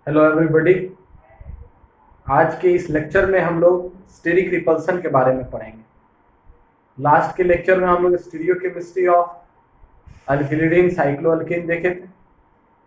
Hello everybody. आज के इस लेक्चर में हम लोग स्टेरिक रिपल्सन के बारे में पढ़ेंगे। लास्ट के लेक्चर में हम लोग स्टीरियोकेमिस्ट्री ऑफ अल्किलिडीन साइक्लोअल्कीन देखे थे।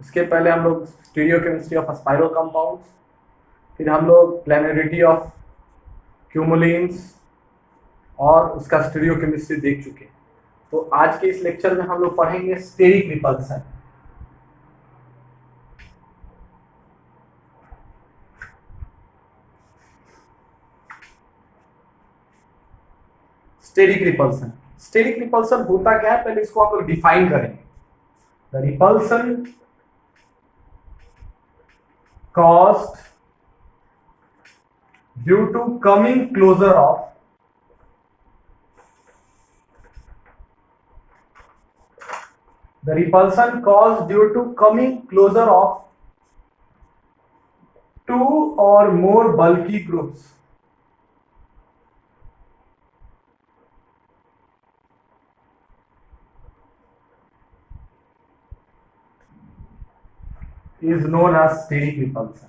उसके पहले हम लोग स्टीरियोकेमिस्ट्री ऑफ स्पाइरो कंपाउंड्स, फिर हम लोग प्लेनरिटी ऑफ क्यूमुलिन्स और उसका स्टीरियोकेमिस्ट्री देख चुके हैं। तो आज के इस लेक्चर में हम लोग पढ़ेंगे स्टेरिक रिपल्सन। स्टेरिक रिपल्सन होता क्या है, पहले इसको आप लोग डिफाइन करेंगे। The repulsion caused due to coming closer of the repulsion caused due to coming closer of two or more bulky groups is known as steric repulsion.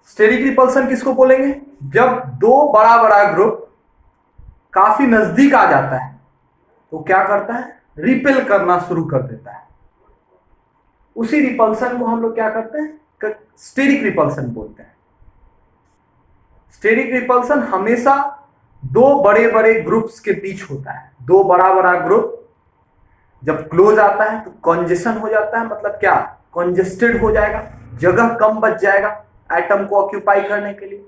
Steric repulsion किसको बोलेंगे? जब दो बड़ा बड़ा ग्रुप काफी नजदीक आ जाता है तो क्या करता है? रिपेल करना शुरू कर देता है। उसी रिपल्सन को हम लोग क्या करते हैं? स्टेरिक रिपल्सन बोलते हैं। स्टेरिक रिपल्सन हमेशा दो बड़े बड़े ग्रुप्स के बीच होता है। दो बड़ा बड़ा ग्रुप जब क्लोज आता है तो कॉन्जेशन हो जाता है। मतलब क्या? कॉन्जेस्टेड हो जाएगा, जगह कम बच जाएगा एटम को ऑक्यूपाई करने के लिए।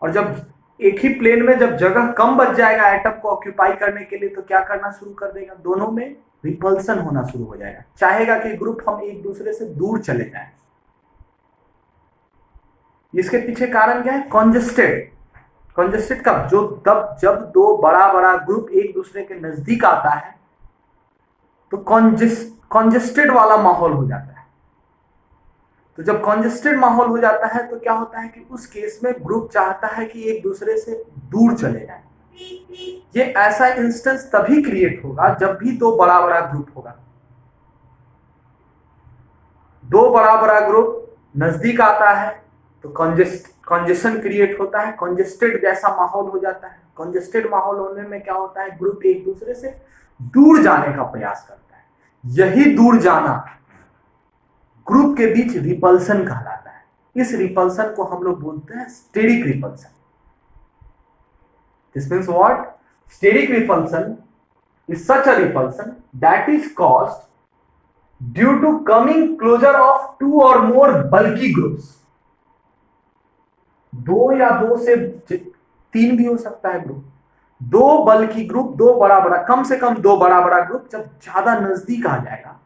और जब एक ही प्लेन में जब जगह कम बच जाएगा एटम को ऑक्यूपाई करने के लिए तो क्या करना शुरू कर देगा? दोनों में रिपल्सन होना शुरू हो जाएगा। चाहेगा कि ग्रुप हम एक दूसरे से दूर चले जाएं। इसके पीछे कारण क्या है? कॉन्जेस्टेड। कॉन्जेस्टेड कब? तब जब दो बड़ा बड़ा ग्रुप एक दूसरे के नजदीक आता है तो कॉन्जेस्टेड वाला माहौल हो जाता है। तो जब कॉन्जेस्टेड माहौल हो जाता है तो क्या होता है कि उस केस में ग्रुप चाहता है कि एक दूसरे से दूर चले जाए। ये ऐसा इंस्टेंस तभी क्रिएट होगा जब भी दो बड़ा बड़ा ग्रुप होगा। दो बड़ा बड़ा ग्रुप नजदीक आता है तो कॉन्जेशन क्रिएट होता है, कॉन्जेस्टेड जैसा माहौल हो जाता है। कॉन्जेस्टेड माहौल होने में क्या होता है? ग्रुप एक दूसरे से दूर जाने का प्रयास करता है। यही दूर जाना ग्रुप के बीच रिपल्सन कहलाता है। इस रिपल्सन को हम लोग बोलते हैं steric repulsion. This means what? Steric repulsion is such a repulsion that is caused due to coming closer of two or more bulky groups. दो या दो से तीन भी हो सकता है ग्रुप। दो बल्कि ग्रुप, दो बड़ा बड़ा, कम से कम दो बड़ा बड़ा ग्रुप जब ज्यादा नजदीक आ जाएगा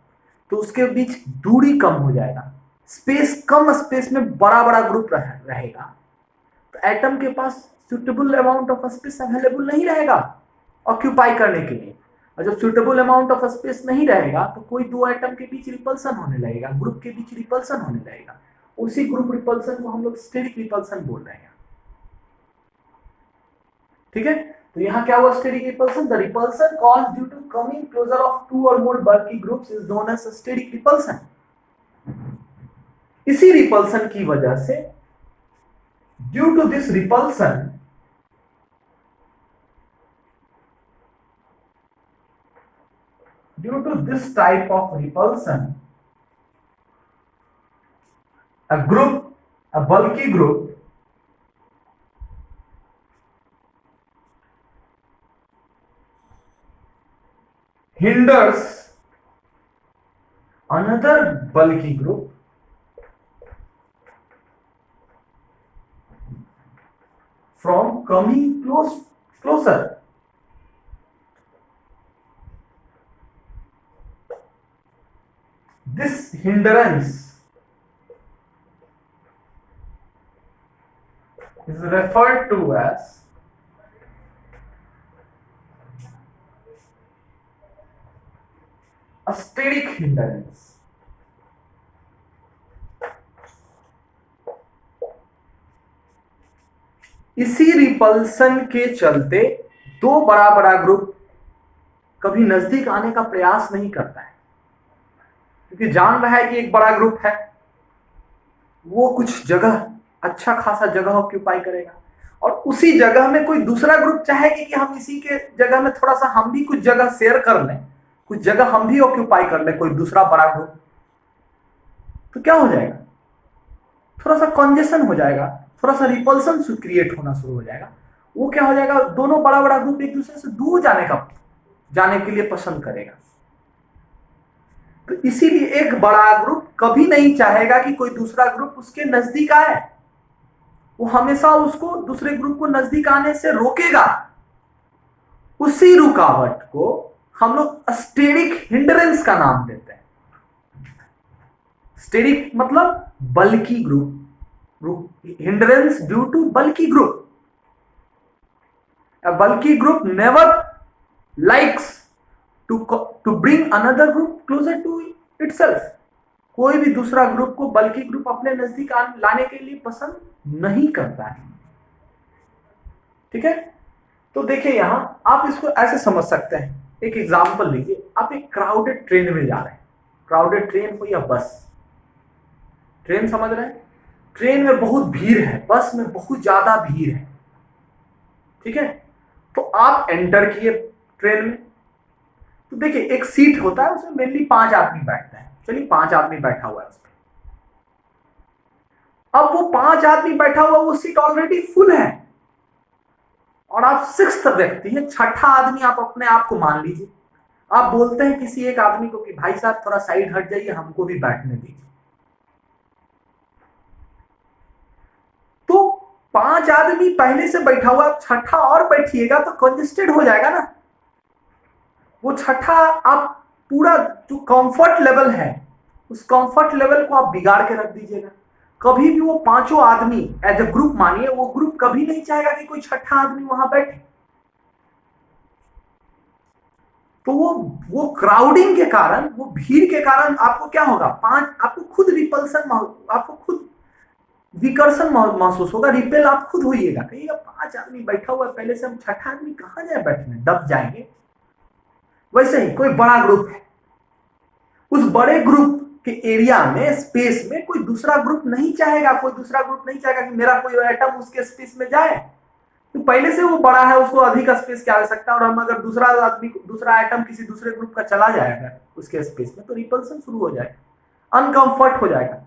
तो उसके बीच दूरी कम हो जाएगा, स्पेस, कम स्पेस में बड़ा बड़ा ग्रुप रहेगा तो एटम के पास suitable amount of space available नहीं रहेगा ऑक्यूपाई करने के लिए। और जब सुटेबल अमाउंट ऑफ स्पेस नहीं रहेगा तो कोई दो एटम के बीच रिपल्सन होने लगेगा, ग्रुप के बीच रिपल्सन होने लगेगा। उसी ग्रुप रिपल्सन को हम लोग स्टेरिक रिपल्सन बोल रहे हैं। ठीक है, तो यहां क्या हुआ? Steric repulsion, the repulsion caused due to coming closer of two और more bulky groups is known as steric repulsion. इसी रिपल्सन की वजह से, due to this repulsion, due to this type of repulsion, a bulky group hinders another bulky group from coming closer. This hindrance is referred to as a steric hindrance. इसी repulsion के चलते दो बड़ा बड़ा group कभी नजदीक आने का प्रयास नहीं करता है, क्योंकि जान रहा है कि एक बड़ा ग्रुप है, वो कुछ जगह, अच्छा खासा जगह ऑक्यूपाई करेगा, और उसी जगह में कोई दूसरा ग्रुप चाहेगी कि हम इसी के जगह में थोड़ा सा हम भी कुछ जगह शेयर कर लें, कुछ जगह हम भी ऑक्यूपाई कर लें, कोई दूसरा बड़ा ग्रुप, तो क्या हो जाएगा, थोड़ा सा कंजेशन हो जाएगा, थोड़ा सा रिपल्सन क्रिएट होना शुरू हो जाएगा। वो क्या हो जाएगा, दोनों बड़ा बड़ा ग्रुप एक दूसरे से दूर जाने के लिए पसंद करेगा। तो इसीलिए एक बड़ा ग्रुप कभी नहीं चाहेगा कि कोई दूसरा ग्रुप उसके नजदीक आए, वो हमेशा उसको दूसरे ग्रुप को नजदीक आने से रोकेगा। उसी रुकावट को हम लोग स्टेरिक हिंड्रेंस का नाम देते हैं। स्टेरिक मतलब bulky group, hindrance due to bulky group. A bulky group never likes to bring another group closer to itself. कोई भी दूसरा ग्रुप को बल्की ग्रुप अपने नजदीक लाने के लिए पसंद नहीं करता है। ठीक है, तो देखिए यहां आप इसको ऐसे समझ सकते हैं, एक एग्जांपल लीजिए, आप एक क्राउडेड ट्रेन में जा रहे हैं, क्राउडेड ट्रेन हो या बस, ट्रेन समझ रहे हैं, ट्रेन में बहुत भीड़ है, बस में बहुत ज्यादा भीड़ है। ठीक है, तो आप एंटर किए ट्रेन में, तो देखिए एक सीट होता है, उसमें मेनली 5 आदमी बैठते हैं, चलिए 5 आदमी बैठा हुआ है उसमें। अब वो 5 आदमी बैठा हुआ, वो सीट ऑलरेडी फुल है, और आप 6th व्यक्ति है, छठा आदमी आप अपने आप को मान लीजिए। आप बोलते हैं किसी एक आदमी को कि भाई साहब थोड़ा साइड हट जाइए, हमको भी बैठने दीजिए। तो 5 आदमी पहले से बैठा हुआ, छठा और बैठिएगा तो कंजेस्टेड हो जाएगा ना। वो छठा आप पूरा जो कंफर्ट लेवल है, उस कंफर्ट लेवल को आप बिगाड़ के रख दीजिएगा। कभी भी वो पांचों आदमी एज अ ग्रुप मानिए, वो ग्रुप कभी नहीं चाहेगा कि कोई छठा आदमी वहां बैठे। तो वो क्राउडिंग के कारण, वो भीड़ के कारण आपको क्या होगा, आपको खुद रिपल्सन, आपको खुद विकर्षण महसूस होगा, रिपेल आप खुद होइएगा, कहिएगा 5 आदमी बैठा हुआ है, पहले से हम छठा आदमी कहां जाए बैठने, दब जाएंगे। वैसे ही कोई बड़ा ग्रुप है, उस बड़े ग्रुप के एरिया में, स्पेस में कोई दूसरा ग्रुप नहीं चाहेगा, कोई दूसरा ग्रुप नहीं चाहेगा कि मेरा कोई एटम उसके स्पेस में जाए, तो पहले से वो बड़ा है, उसको अधिक स्पेस की आवश्यकता है, और हम अगर दूसरा एटम किसी दूसरे ग्रुप का चला जाएगा उसके स्पेस में, तो रिपल्सन शुरू हो जाएगा, अनकंफर्ट हो जाएगा।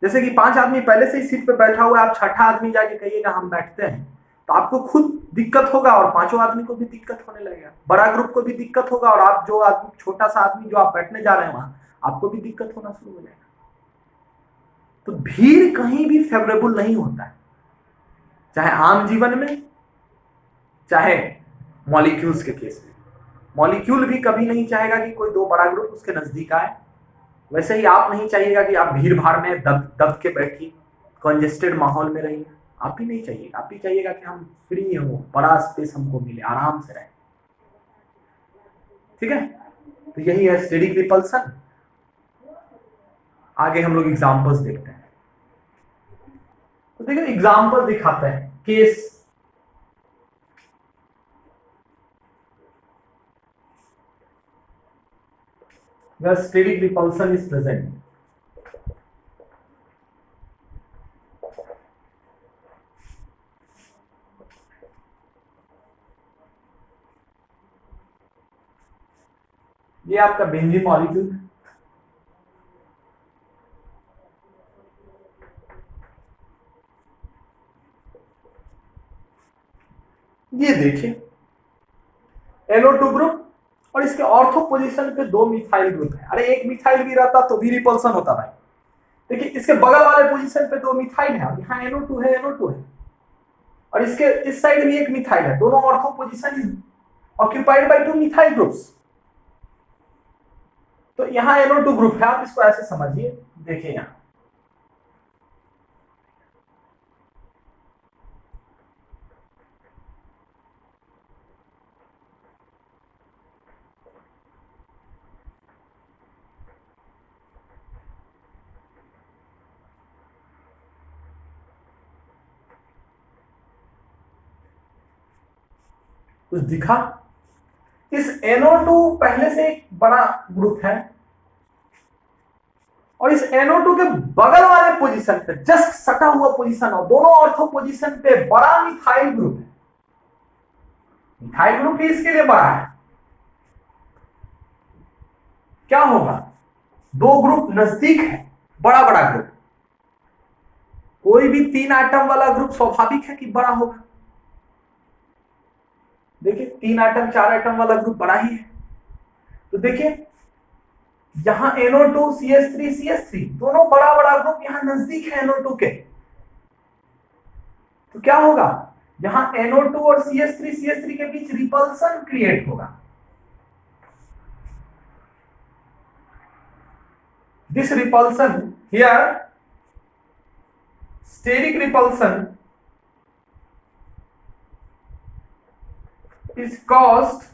जैसे कि 5 आदमी पहले से ही सीट पे बैठा हुआ है, आप छठा आदमी जाके कहिएगा हम बैठते हैं, तो आपको खुद दिक्कत होगा, और पांचों आदमी को भी दिक्कत होने लगेगा, बड़ा ग्रुप को भी दिक्कत होगा, और आप जो आदमी, छोटा सा आदमी जो आप बैठने जा रहे हैं वहां, आपको भी दिक्कत होना शुरू हो जाएगा। तो भीड़ कहीं भी फेवरेबल नहीं होता है, चाहे आम जीवन में, चाहे मॉलिक्यूल्स के केस में। मॉलिक्यूल भी कभी नहीं चाहेगा कि कोई दो बड़ा ग्रुप उसके नजदीक आए, वैसे ही आप नहीं चाहिएगा कि आप भीड़ भाड़ में दब दब के बैठिए, कंजेस्टेड माहौल में रहिए, आप भी नहीं चाहिएगा। आप भी चाहिएगा कि हम फ्री हो, बड़ा स्पेस हमको मिले, आराम से रहे। ठीक है, तो यही है स्टेरिक रिपल्सन। आगे हम लोग एग्जांपल्स देखते हैं। तो देखिए एग्जांपल दिखाते हैं, case. where steric repulsion is present. ये आपका बेंजीन मॉलिक्यूल है, ये देखिए NO2 ग्रुप, और इसके ऑर्थो पोजीशन पे 2 मिथाइल ग्रुप है। अरे एक मिथाइल भी रहता तो भी रिपल्सन होता भाई। देखिए इसके बगल वाले पोजीशन पे 2 मिथाइल है, यहाँ NO2 है, NO2 है, और इसके इस साइड भी एक मिथाइल है, दोनों ortho position is occupied by 2 methyl groups. तो यहाँ NO2 ग्रुप है, आप इसको ऐसे समझिए। देखिए यहाँ कुछ दिखा? इस NO2 पहले से एक बड़ा ग्रुप है और इस NO2 के बगल वाले पोजीशन पे जस्ट सटा हुआ पोजीशन और दोनों ऑर्थो पोजीशन पे बड़ा मिथाइल ग्रुप है। मिथाइल ग्रुप ही इसके लिए बड़ा है। क्या होगा? दो ग्रुप नजदीक है, बड़ा बड़ा ग्रुप। कोई भी 3 आइटम वाला ग्रुप स्वाभाविक है कि बड़ा होगा। देखिए 3 आइटम 4 आइटम वाला ग्रुप बड़ा ही है। तो देखिए यहां NO2 CH3 CH3 दोनों बड़ा बड़ा ग्रुप यहां नजदीक है NO2 के। तो क्या होगा? यहां NO2 और CH3 CH3 के बीच रिपल्सन क्रिएट होगा। This repulsion here, steric repulsion is caused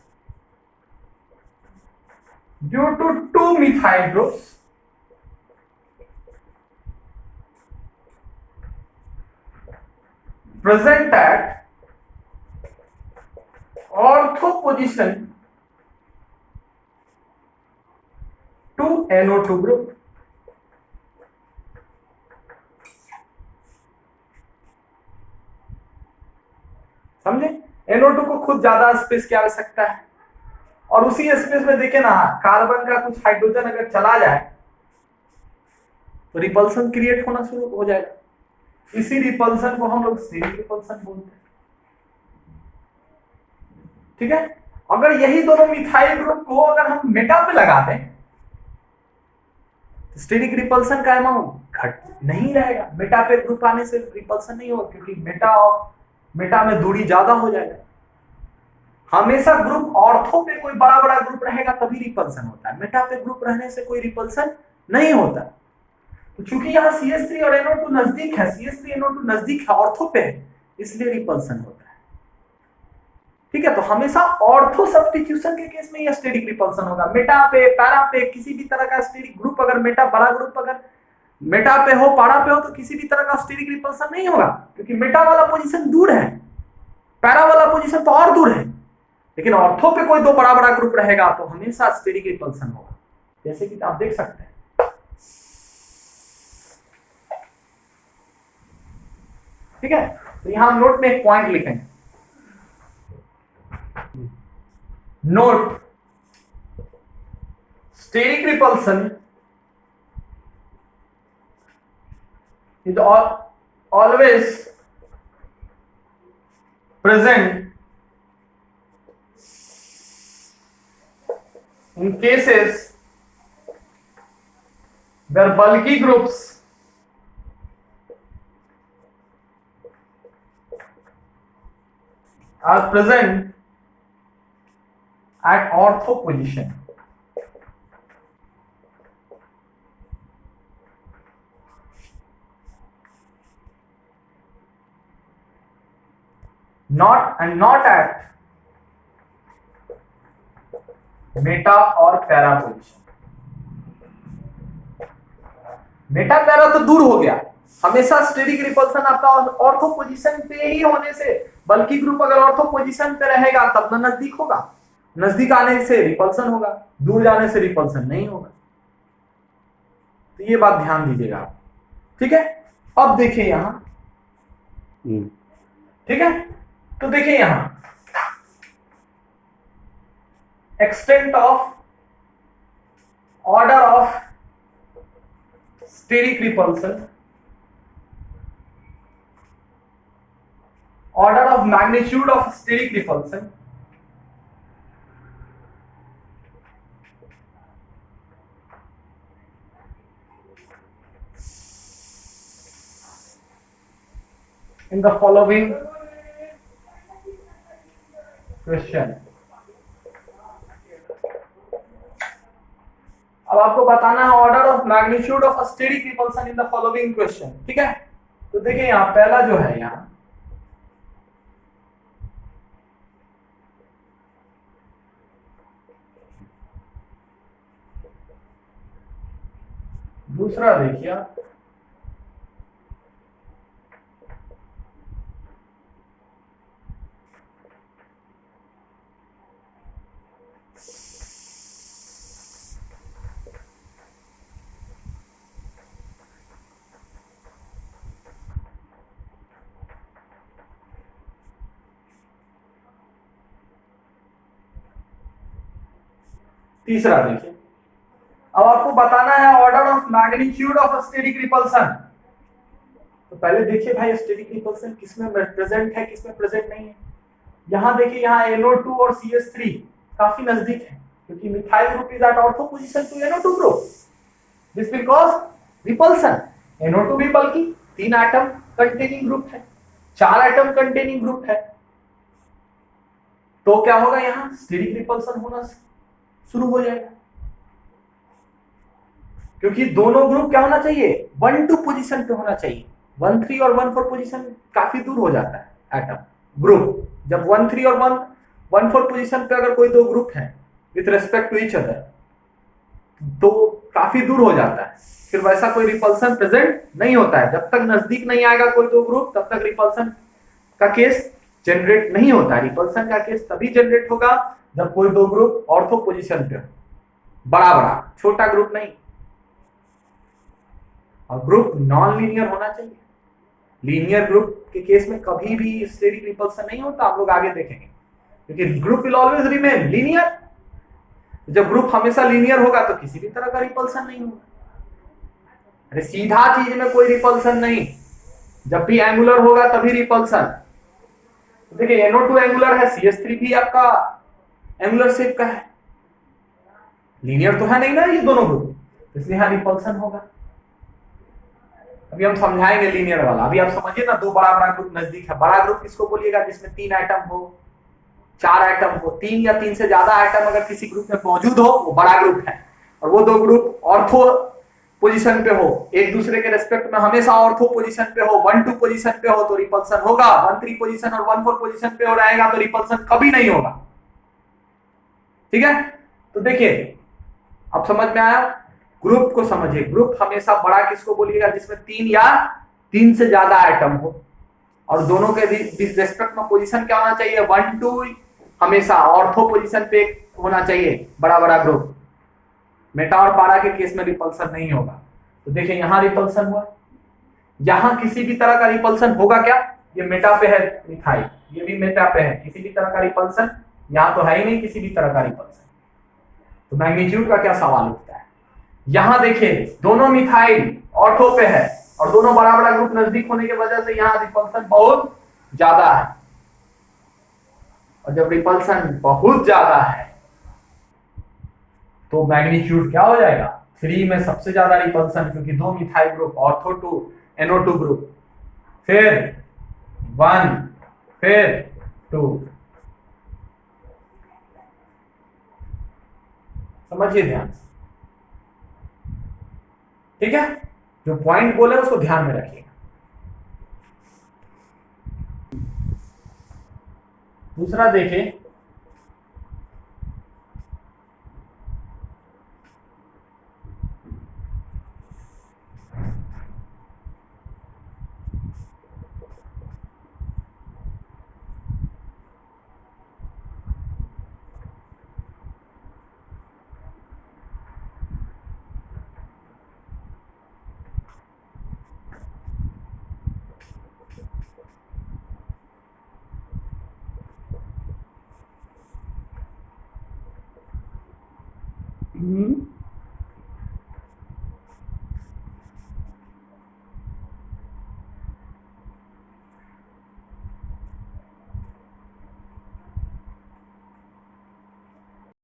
due to two methyl groups present at ortho position to NO2 group. समझे? NO2 को खुद ज्यादा स्पेस की आवश्यकता है और उसी स्पेस में देखे ना कार्बन का कुछ हाइड्रोजन अगर चला जाए तो रिपल्सन क्रिएट होना शुरू हो जाएगा। इसी रिपल्सन को हम लोग स्टेरिक रिपल्सन बोलते हैं। ठीक है? अगर यही दोनों मिथाइल ग्रुप को अगर हम मेटा पे लगा दें तो स्टेरिक रिपल्सन का अमाउंट घट नहीं रहेगा। मेटा पे ग्रुप आने से रिपल्सन नहीं होगा क्योंकि मेटा में दूरी ज्यादा हो जाएगा। हमेशा ग्रुप ऑर्थो पे कोई बड़ा बड़ा ग्रुप रहेगा तभी रिपल्सन होता है। मेटा पे ग्रुप रहने से कोई रिपल्सन नहीं होता। तो चूंकि यहाँ CH3 और NO2 नजदीक है, CH3 NO2 नजदीक है, ऑर्थो पे है, इसलिए रिपल्सन होता है। ठीक है? तो हमेशा ऑर्थो सब्स्टिट्यूशन के केस में यह स्टेरिक रिपल्सन होगा। मेटा पे, पैरा पे किसी भी तरह का स्टेरिक ग्रुप अगर मेटा बड़ा ग्रुप अगर मेटा पे हो, पारा पे हो तो किसी भी तरह का स्टेरिक रिपल्सन नहीं होगा क्योंकि मेटा वाला पोजीशन दूर है, पैरा वाला पोजीशन तो और दूर है। लेकिन ऑर्थो पे कोई दो बड़ा बड़ा ग्रुप रहेगा तो हमेशा स्टेरिक रिपल्सन होगा, जैसे कि आप देख सकते हैं। ठीक है? तो यहां नोट में एक पॉइंट लिखेंगे। Note, steric repulsion is always present in cases where bulky groups are present at ortho position. Not at Meta और पैरा पोजीशन। मेटा पैरा तो दूर हो गया, हमेशा स्टेरिक रिपल्सन आपका ऑर्थो पोजीशन पे ही होने से, बल्कि ग्रुप अगर ऑर्थो पोजीशन पे रहेगा तब ना नजदीक होगा, नजदीक आने से रिपल्सन होगा, दूर जाने से रिपल्सन नहीं होगा। तो ये बात ध्यान दीजिएगा आप। ठीक है? अब देखिए यहां, ठीक है? तो देखिए यहां extent of order of steric repulsion, order of magnitude of steric repulsion, in the following question. अब आपको बताना है order of magnitude of steric repulsion in the following question. ठीक है? तो देखिए यहां पहला जो है, यहां दूसरा देखिए, तीसरा देखिए, अब आपको बताना है order of magnitude of steric repulsion. तो पहले देखिए भाई स्टेरिक रिपल्सन किसमें प्रेजेंट है किसमें प्रेजेंट नहीं है। यहां देखिए, यहाँ NO2 और CH3 काफी नजदीक है, क्योंकि methyl group is at ortho position to NO2 group, this will cause repulsion. NO2 भी बल्कि 3 एटम कंटेनिंग ग्रुप है, 4 एटम कंटेनिंग ग्रुप है, तो क्या होगा, यहाँ स्टेरिक रिपल्सन होना शुरू हो जाएगा, क्योंकि दोनों ग्रुप क्या होना चाहिए, 1-2 पोजीशन पे होना चाहिए। 1-3 और 1-4 पोजीशन काफी दूर हो जाता है एटम ग्रुप। जब 1-3 और 1-4 पोजीशन पे अगर कोई दो ग्रुप है with respect to each other, तो काफी दूर हो जाता है, फिर वैसा कोई रिपल्सन प्रेजेंट नहीं होता है। जब तक नजदीक नहीं आएगा कोई दो ग्रुप, तब तक रिपल्सन का केस जनरेट नहीं होता। रिपल्सन का केस तभी जनरेट होगा जब कोई दो ग्रुप ऑर्थो पोजीशन पे हो, बड़ा बड़ा, छोटा ग्रुप नहीं। और ग्रुप नॉन लीनियर होना चाहिए। लीनियर ग्रुप के केस में कभी भी स्टेरिक रिपल्सन नहीं होता, आप लोग आगे देखेंगे, क्योंकि group will always remain linear. जब ग्रुप हमेशा लीनियर होगा तो किसी भी तरह का रिपल्सन नहीं होगा। अरे सीधा चीज में कोई रिपल्सन नहीं, जब भी एंगुलर होगा तभी रिपल्सन। देखिए NO2 एंगुलर है, CH3 भी आपका एंगुलर शेप का है, लीनियर तो है नहीं ना ये दोनों ग्रुप, इसलिए यहां रिपल्सन होगा। अभी हम समझाएंगे लीनियर वाला। अभी आप समझिए ना, दो बड़ा बड़ा ग्रुप नजदीक है। बड़ा ग्रुप किसको बोलिएगा, जिसमें 3 एटम हो, 4 एटम हो, 3 या 3 से ज्यादा एटम अगर किसी ग्रुप में मौजूद हो वो बड़ा ग्रुप है। और वो दो ग्रुप ऑर्थो पोजीशन पे हो, एक दूसरे के रेस्पेक्ट में हमेशा ऑर्थो पोजीशन पे हो, 1-2 पोजीशन पे हो तो रिपल्सन होगा। 1-3 पोजीशन और 1-4 पोजीशन पे हो रहेगा तो रिपल्सन कभी नहीं होगा। ठीक है, तो देखिए अब समझ में आया। ग्रुप को समझिए, ग्रुप हमेशा बड़ा किसको बोलिएगा, जिसमें 3 या 3 से ज्यादा एटम हो, और दोनों के रिस्पेक्ट में पोजीशन क्या होना चाहिए, 1-2 हमेशा ऑर्थो पोजीशन पे होना चाहिए, बड़ा बड़ा ग्रुप। मेटा और पारा के केस में रिपल्सन नहीं होगा। तो देखिए यहां रिपल्सन हुआ, यहां किसी भी तरह का रिपल्सन होगा क्या, ये मेटा पे है मिथाइल, ये भी मेटा पे है, किसी भी तरह का रिपल्सन यहां तो है ही नहीं, किसी भी तरह का रिपल्सन। तो मैग्नीट्यूड का क्या सवाल उठता है। यहां देखिए दोनों मिथाइल ऑर्थो पे है और दोनों बड़ा बड़ा ग्रुप नजदीक होने की वजह से यहां रिपल्सन बहुत ज्यादा है। और जब रिपल्सन बहुत ज्यादा है तो मैग्नीट्यूड क्या हो जाएगा, 3 में सबसे ज्यादा रिपल्सन, क्योंकि दो methyl group ortho to NO2 group, फिर 1, फिर 2। समझिए ध्यान से, ठीक है, जो पॉइंट बोले उसको ध्यान में रखिए। दूसरा देखिए,